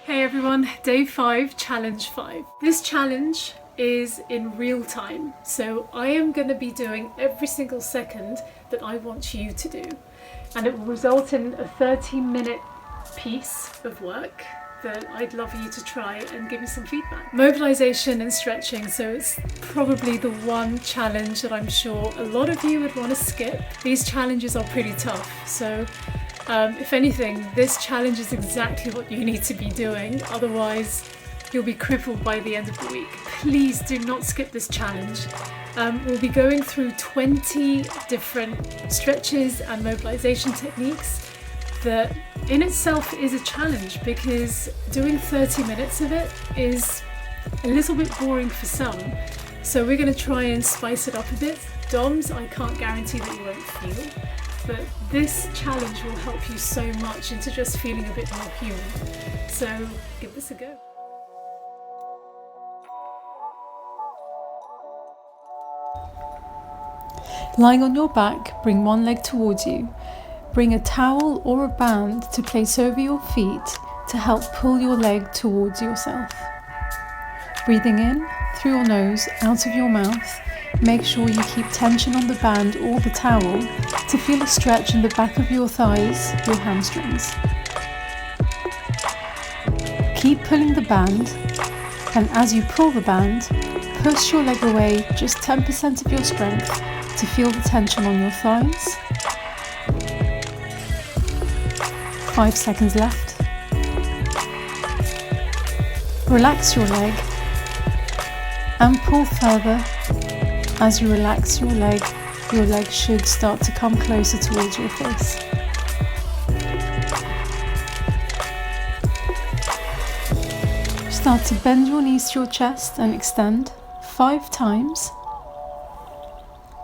Hey everyone, day 5, challenge 5. This challenge is in real time, so I am going to be doing every single second that I want you to do, and it will result in a 30-minute piece of work that I'd love you to try and give me some feedback. Mobilization and stretching, so it's probably the one challenge that I'm sure a lot of you would want to skip. These challenges are pretty tough, so if anything, this challenge is exactly what you need to be doing, otherwise you'll be crippled by the end of the week. Please do not skip this challenge. We'll be going through 20 different stretches and mobilization techniques that in itself is a challenge, because doing 30 minutes of it is a little bit boring for some. So we're going to try and spice it up a bit. DOMs, I can't guarantee that you won't feel, but this challenge will help you so much into just feeling a bit more human. So give this a go. Lying on your back, bring one leg towards you. Bring a towel or a band to place over your feet to help pull your leg towards yourself. Breathing in through your nose, out of your mouth. Make sure you keep tension on the band or the towel to feel a stretch in the back of your thighs, your hamstrings. Keep pulling the band, and as you pull the band, push your leg away just 10% of your strength to feel the tension on your thighs. 5 seconds left. Relax your leg and pull further. As you relax your leg should start to come closer towards your face. Start to bend your knees to your chest and extend 5 times.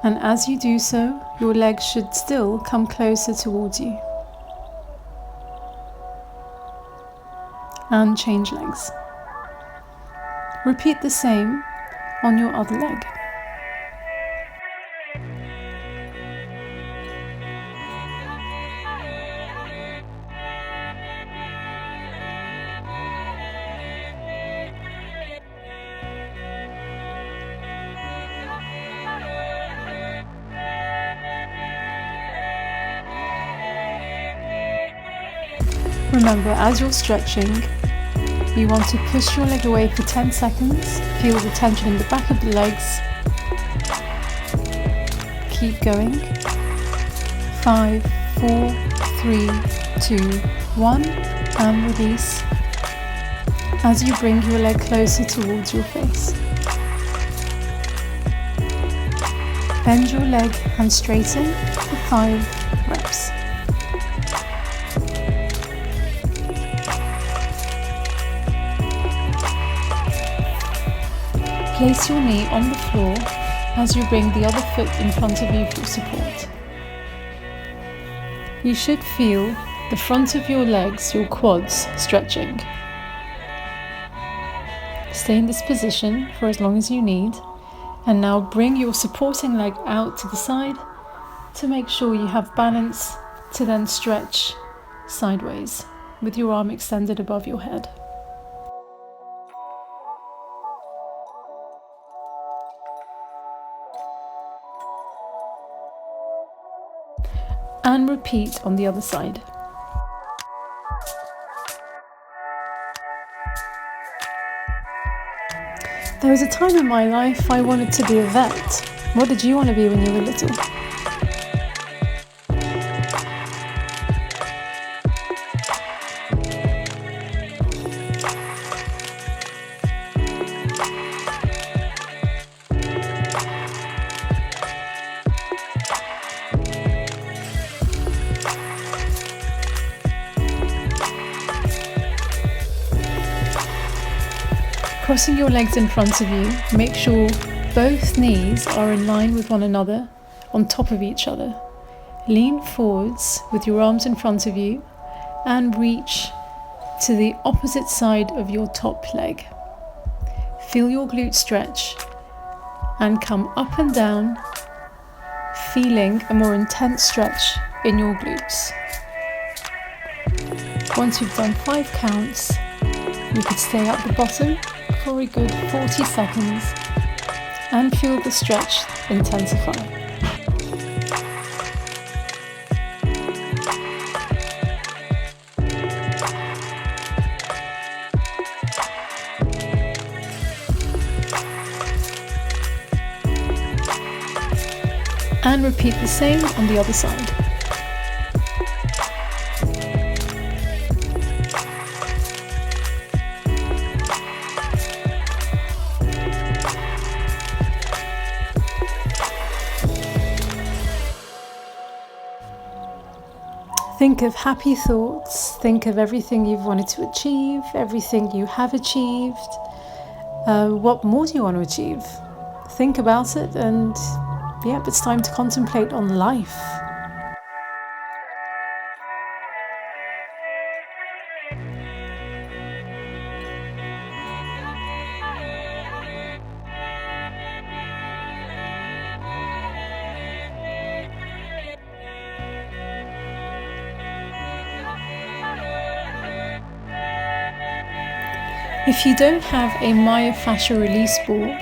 And as you do so, your legs should still come closer towards you. And change legs. Repeat the same on your other leg. Remember, as you're stretching, you want to push your leg away for 10 seconds, feel the tension in the back of the legs. Keep going. 5, 4, 3, 2, 1, and release as you bring your leg closer towards your face. Bend your leg and straighten for 5 reps. Place your knee on the floor as you bring the other foot in front of you for support. You should feel the front of your legs, your quads, stretching. Stay in this position for as long as you need, and now bring your supporting leg out to the side to make sure you have balance to then stretch sideways with your arm extended above your head. And repeat on the other side. There was a time in my life I wanted to be a vet. What did you want to be when you were little? Crossing your legs in front of you, make sure both knees are in line with one another, on top of each other. Lean forwards with your arms in front of you and reach to the opposite side of your top leg. Feel your glutes stretch and come up and down, feeling a more intense stretch in your glutes. Once you've done 5 counts, You could stay at the bottom for a good 40 seconds and feel the stretch intensify. And repeat the same on the other side. Think of happy thoughts, think of everything you've wanted to achieve, everything you have achieved. What more do you want to achieve? Think about it, and it's time to contemplate on life. If you don't have a myofascial release ball,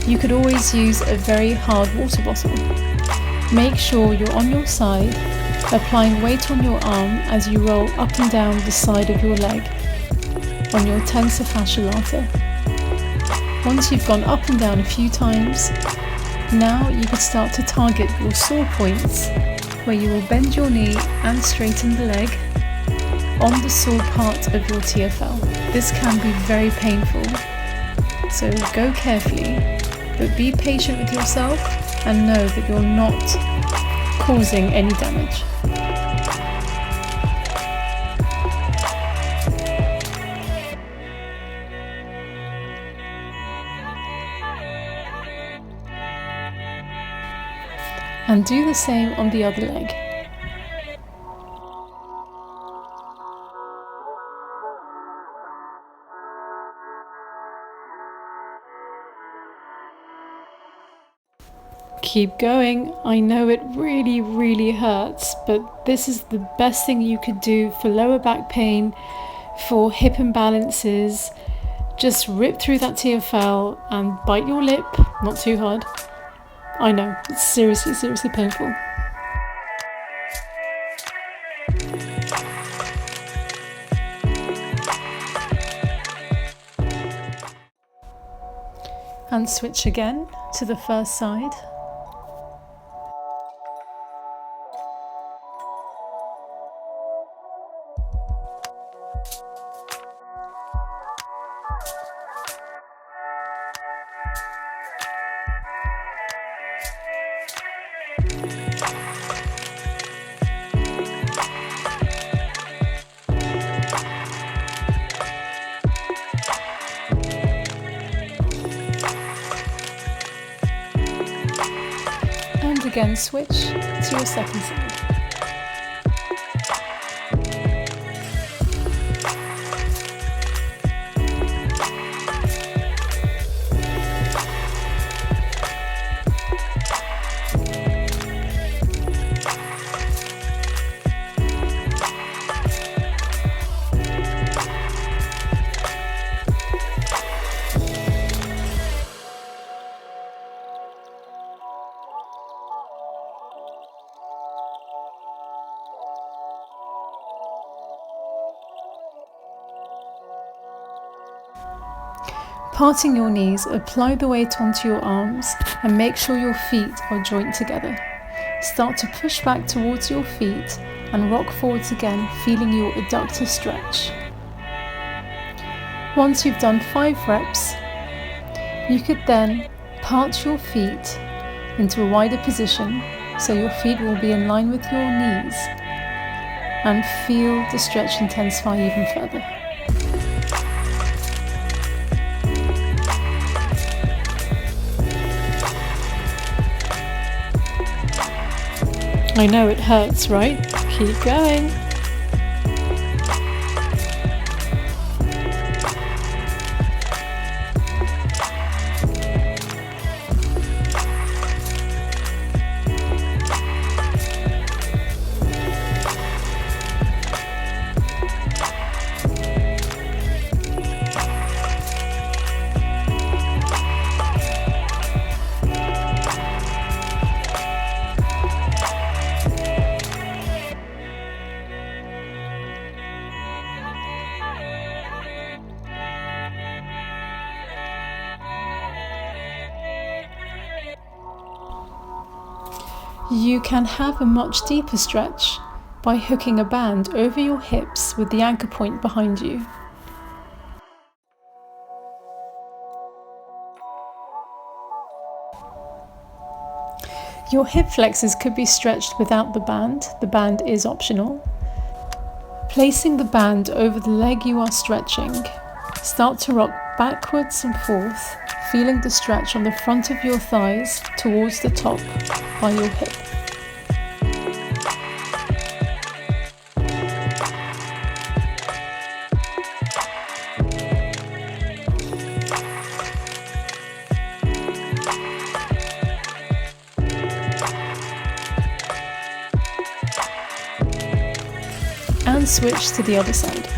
you could always use a very hard water bottle. Make sure you're on your side, applying weight on your arm as you roll up and down the side of your leg on your tensor fasciae lata. Once you've gone up and down a few times, now you could start to target your sore points, where you will bend your knee and straighten the leg on the sore part of your TFL. This can be very painful, so go carefully, but be patient with yourself and know that you're not causing any damage. And do the same on the other leg. Keep going. I know it really hurts, but this is the best thing you could do for lower back pain, for hip imbalances. Just rip through that TFL and bite your lip, not too hard. I know, it's seriously painful. And switch again to the first side. And again switch to your second side. Parting your knees, apply the weight onto your arms and make sure your feet are joined together. Start to push back towards your feet and rock forwards again, feeling your adductor stretch. Once you've done 5 reps, you could then part your feet into a wider position so your feet will be in line with your knees, and feel the stretch intensify even further. I know it hurts, right? Keep going. You can have a much deeper stretch by hooking a band over your hips with the anchor point behind you. Your hip flexors could be stretched without the band is optional. Placing the band over the leg you are stretching, start to rock backwards and forth, feeling the stretch on the front of your thighs towards the top by your hip. And switch to the other side.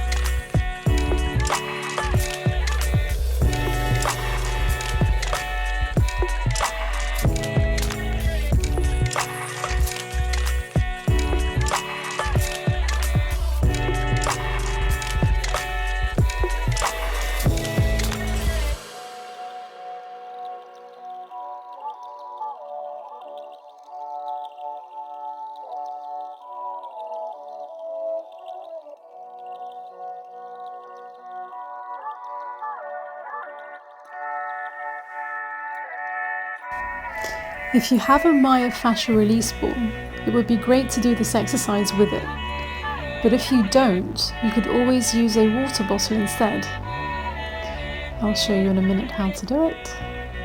If you have a myofascial release ball, it would be great to do this exercise with it. But if you don't, you could always use a water bottle instead. I'll show you in a minute how to do it.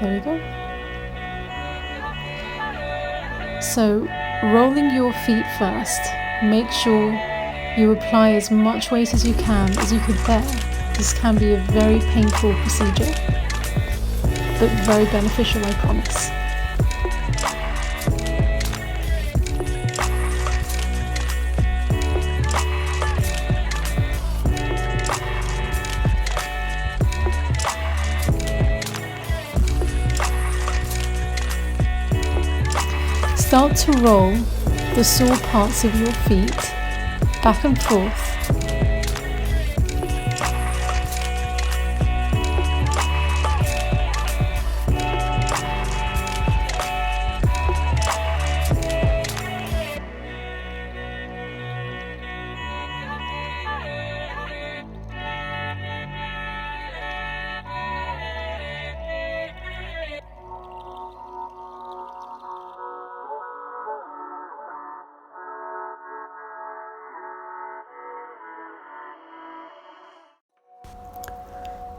There we go. So, rolling your feet first, make sure you apply as much weight as you could bear. This can be a very painful procedure, but very beneficial, I promise. Start to roll the sore parts of your feet back and forth.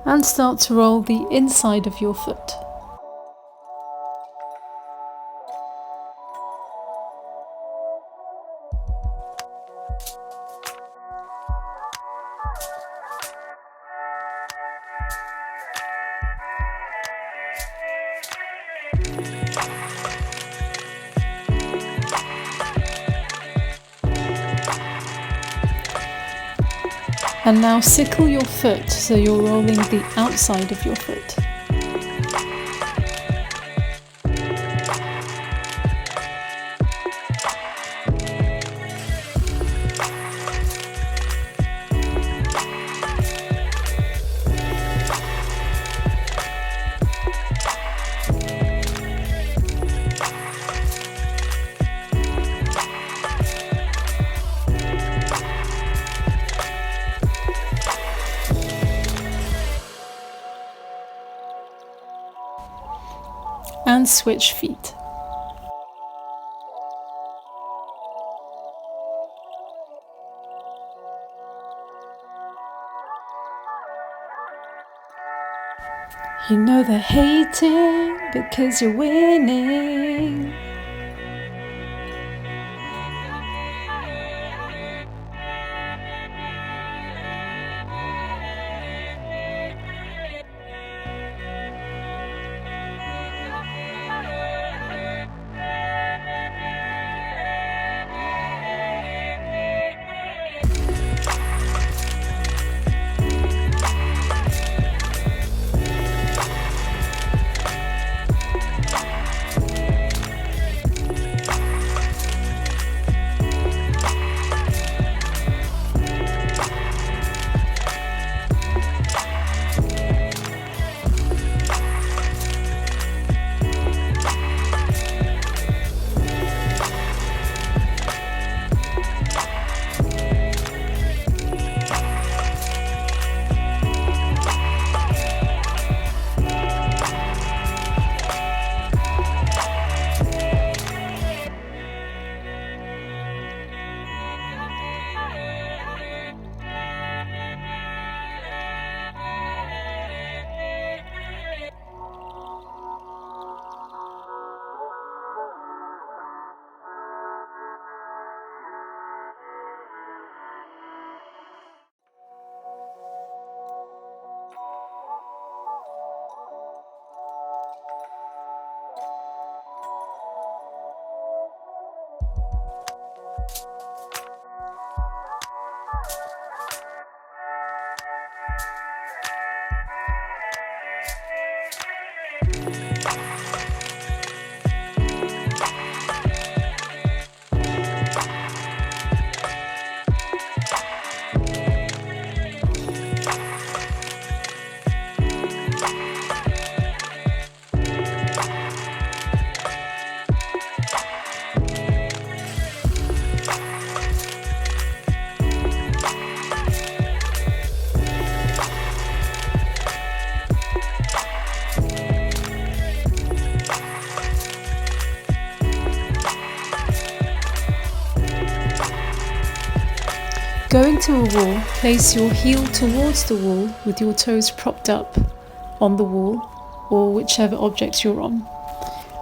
And start to roll the inside of your foot. And now sickle your foot so you're rolling the outside of your foot. And switch feet. You know they're hating because you're winning. Going to a wall, place your heel towards the wall with your toes propped up on the wall or whichever object you're on.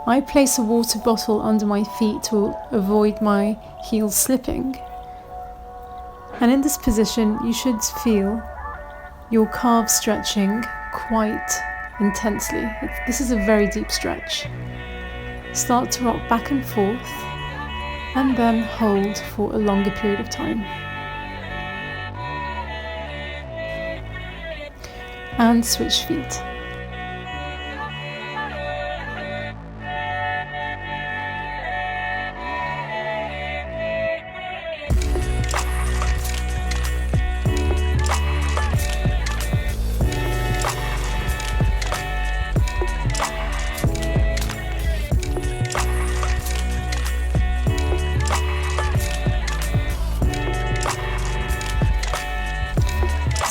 I place a water bottle under my feet to avoid my heels slipping. And in this position, you should feel your calves stretching quite intensely. This is a very deep stretch. Start to rock back and forth and then hold for a longer period of time. And switch feet.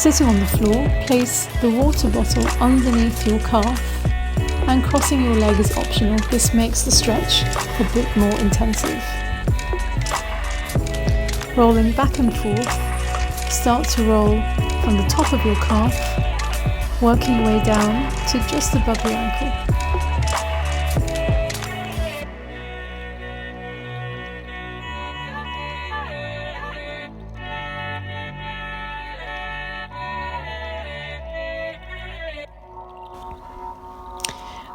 Sitting on the floor, place the water bottle underneath your calf, and crossing your leg is optional. This makes the stretch a bit more intensive. Rolling back and forth, start to roll from the top of your calf, working your way down to just above your ankle.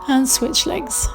And switch legs.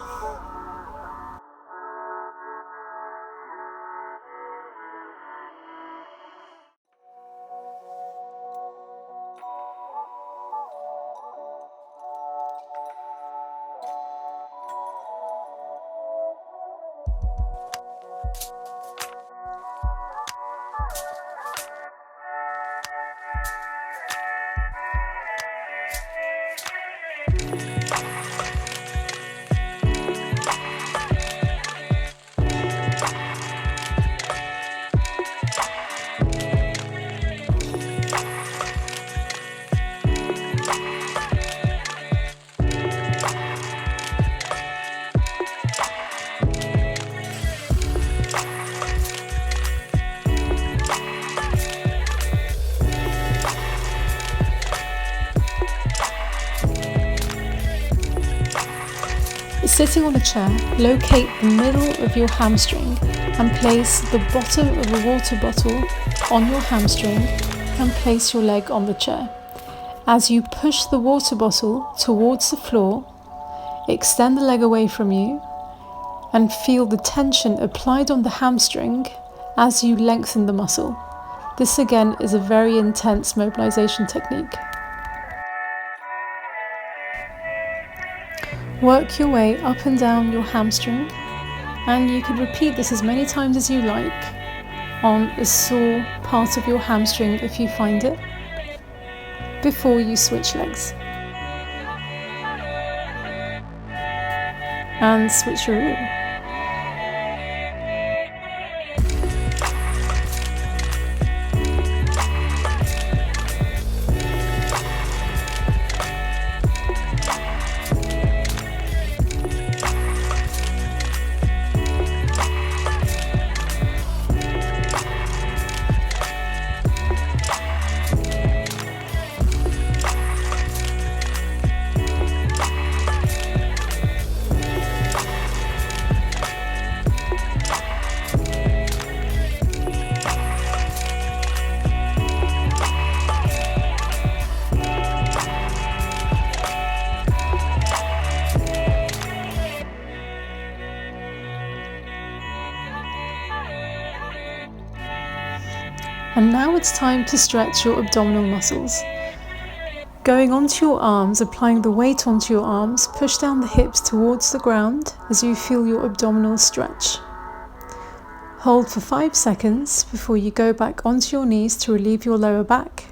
Sitting on a chair, locate the middle of your hamstring and place the bottom of a water bottle on your hamstring and place your leg on the chair. As you push the water bottle towards the floor, extend the leg away from you and feel the tension applied on the hamstring as you lengthen the muscle. This again is a very intense mobilization technique. Work your way up and down your hamstring, and you can repeat this as many times as you like on a sore part of your hamstring if you find it, before you switch legs. And switch your room. And now it's time to stretch your abdominal muscles. Going onto your arms, applying the weight onto your arms, push down the hips towards the ground as you feel your abdominals stretch. Hold for 5 seconds before you go back onto your knees to relieve your lower back,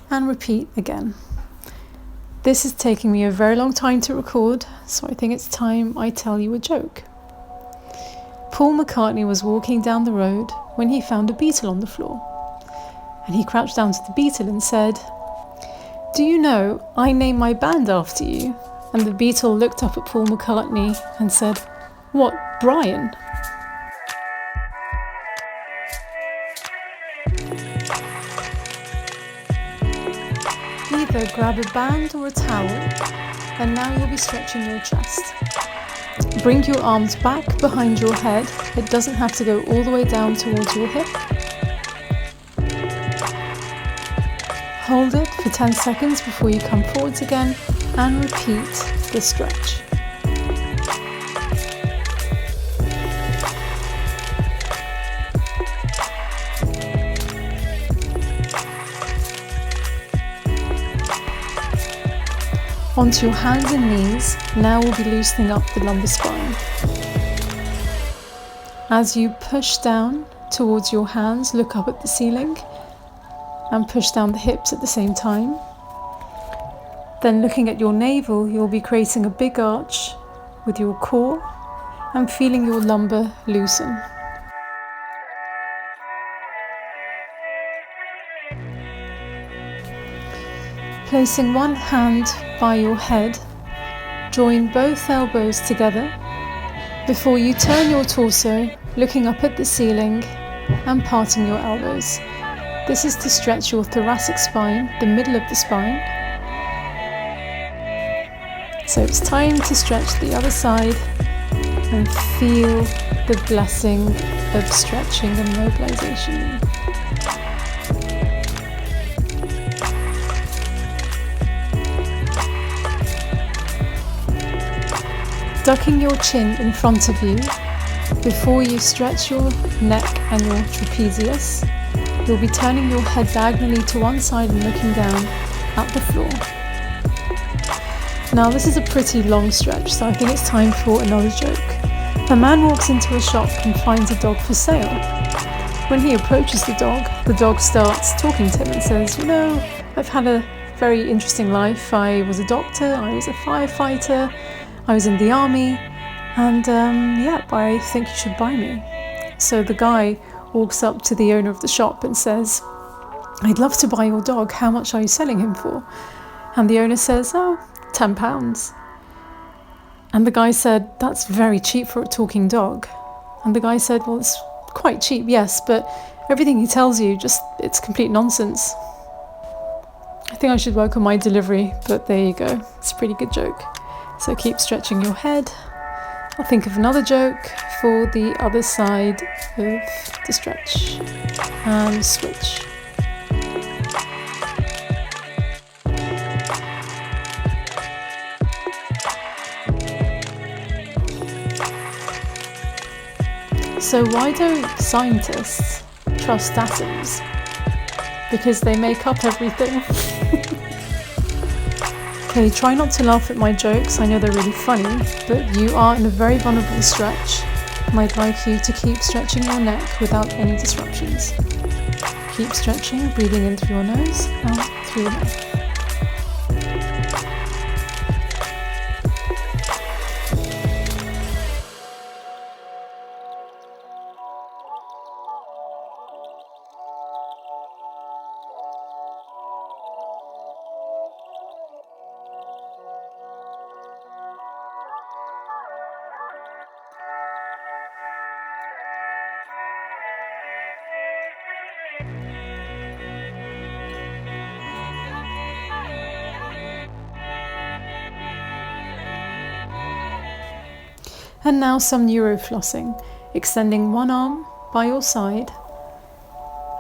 and repeat again. This is taking me a very long time to record, so I think it's time I tell you a joke. Paul McCartney was walking down the road when he found a beetle on the floor, and he crouched down to the beetle and said, "Do you know, I named my band after you?" And the beetle looked up at Paul McCartney and said, "What, Brian?" Either grab a band or a towel, and now you'll be stretching your chest. Bring your arms back behind your head. It doesn't have to go all the way down towards your hip. Hold it for 10 seconds before you come forwards again, and repeat the stretch. Onto your hands and knees, now we'll be loosening up the lumbar spine. As you push down towards your hands, look up at the ceiling and push down the hips at the same time. Then looking at your navel, you'll be creating a big arch with your core and feeling your lumbar loosen. Placing one hand by your head, join both elbows together before you turn your torso, looking up at the ceiling and parting your elbows. This is to stretch your thoracic spine, the middle of the spine. So it's time to stretch the other side and feel the blessing of stretching and mobilization. Ducking your chin in front of you before you stretch your neck and your trapezius. You'll be turning your head diagonally to one side and looking down at the floor. Now this is a pretty long stretch, so I think it's time for another joke. A man walks into a shop and finds a dog for sale. When he approaches the dog starts talking to him and says, "You know, I've had a very interesting life. I was a doctor, I was a firefighter, I was in the army, and I think you should buy me." So the guy walks up to the owner of the shop and says, "I'd love to buy your dog. How much are you selling him for?" And the owner says, "Oh, £10. And the guy said, "That's very cheap for a talking dog." And the guy said, "Well, it's quite cheap, yes, but everything he tells you, it's complete nonsense." I think I should work on my delivery, but there you go. It's a pretty good joke. So keep stretching your head. I'll think of another joke for the other side of the stretch. And switch. So why don't scientists trust atoms? Because they make up everything. Okay, try not to laugh at my jokes. I know they're really funny, but you are in a very vulnerable stretch, and I'd like you to keep stretching your neck without any disruptions. Keep stretching, breathing in through your nose, out through your mouth. And now some neuroflossing, extending one arm by your side.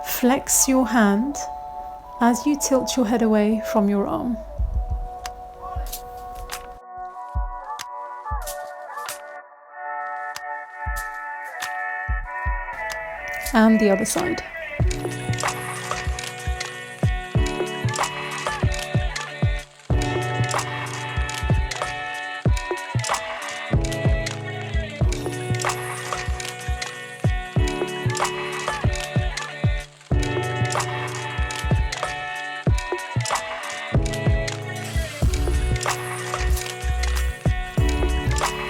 Flex your hand as you tilt your head away from your arm. And the other side.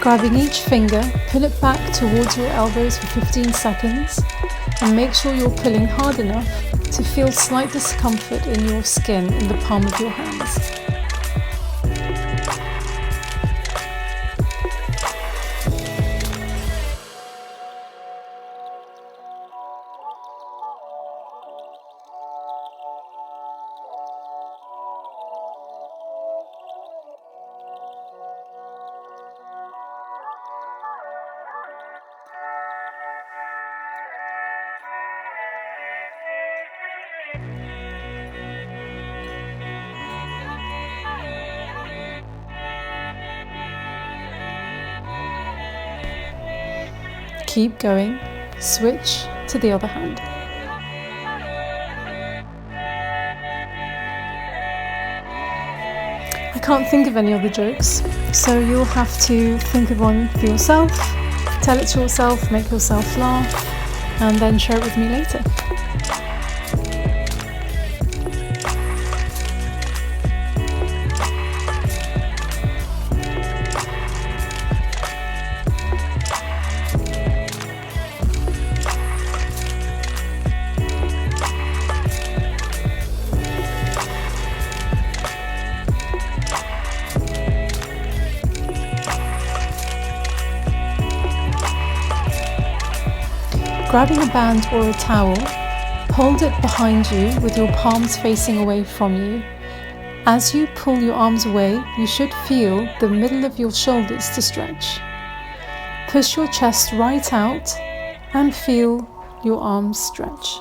Grabbing each finger, pull it back towards your elbows for 15 seconds and make sure you're pulling hard enough to feel slight discomfort in your skin in the palm of your hands. Keep going, switch to the other hand. I can't think of any other jokes, so you'll have to think of one for yourself, tell it to yourself, make yourself laugh, and then share it with me later. Grabbing a band or a towel, hold it behind you with your palms facing away from you. As you pull your arms away, you should feel the middle of your shoulders to stretch. Push your chest right out and feel your arms stretch.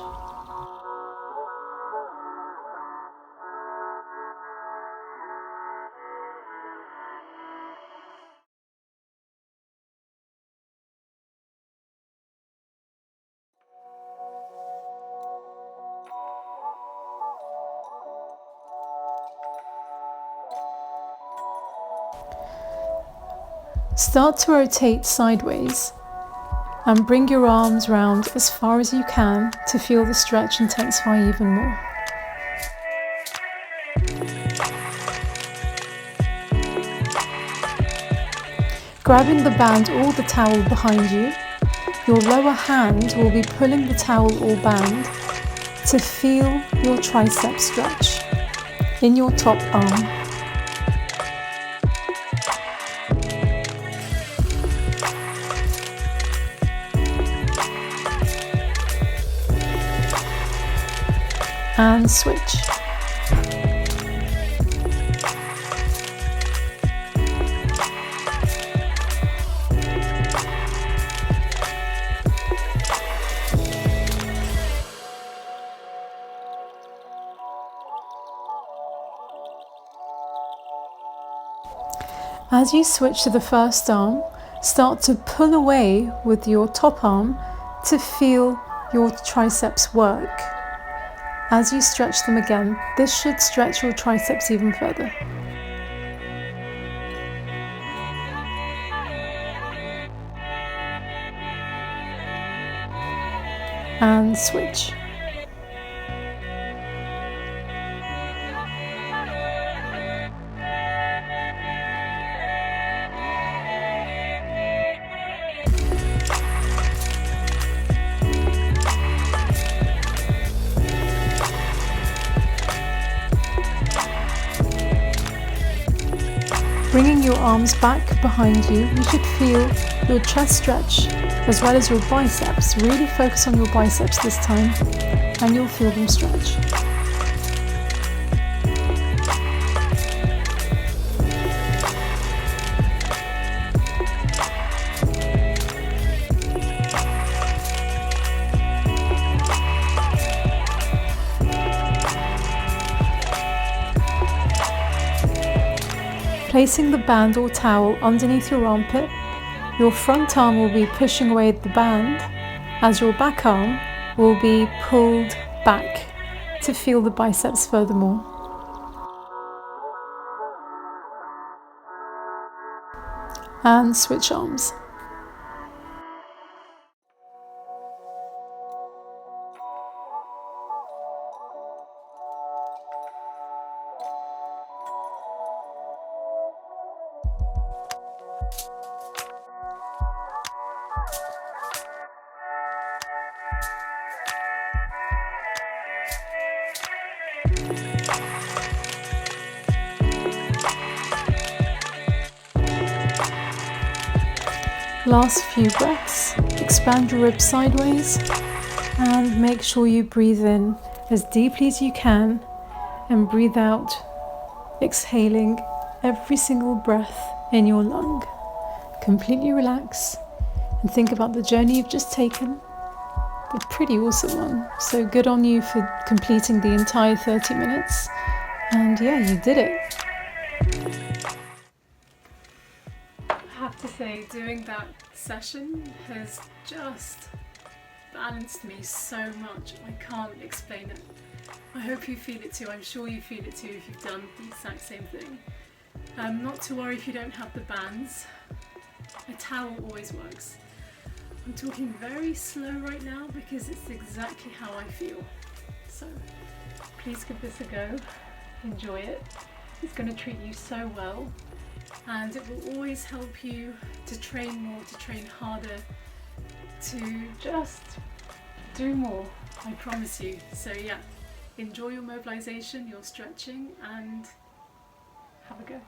Start to rotate sideways and bring your arms round as far as you can to feel the stretch intensify even more. Grabbing the band or the towel behind you, your lower hand will be pulling the towel or band to feel your tricep stretch in your top arm. And switch. As you switch to the first arm, start to pull away with your top arm to feel your triceps work. As you stretch them again, this should stretch your triceps even further. And switch. Bringing your arms back behind you, you should feel your chest stretch as well as your biceps. Really focus on your biceps this time and you'll feel them stretch. Placing the band or towel underneath your armpit, your front arm will be pushing away the band as your back arm will be pulled back to feel the biceps furthermore. And switch arms. Last few breaths, expand your ribs sideways and make sure you breathe in as deeply as you can and breathe out, exhaling every single breath in your lung. Completely relax and think about the journey you've just taken. A pretty awesome one. So good on you for completing the entire 30 minutes. And yeah, you did it. I have to say, doing that session has just balanced me so much. I can't explain it. I hope you feel it too. I'm sure you feel it too if you've done the exact same thing. Not to worry if you don't have the bands. A towel always works. I'm talking very slow right now because it's exactly how I feel. So please give this a go. Enjoy it. It's going to treat you so well, and it will always help you to train more, to train harder, to just do more. I promise you. So yeah, enjoy your mobilization, your stretching, and have a go.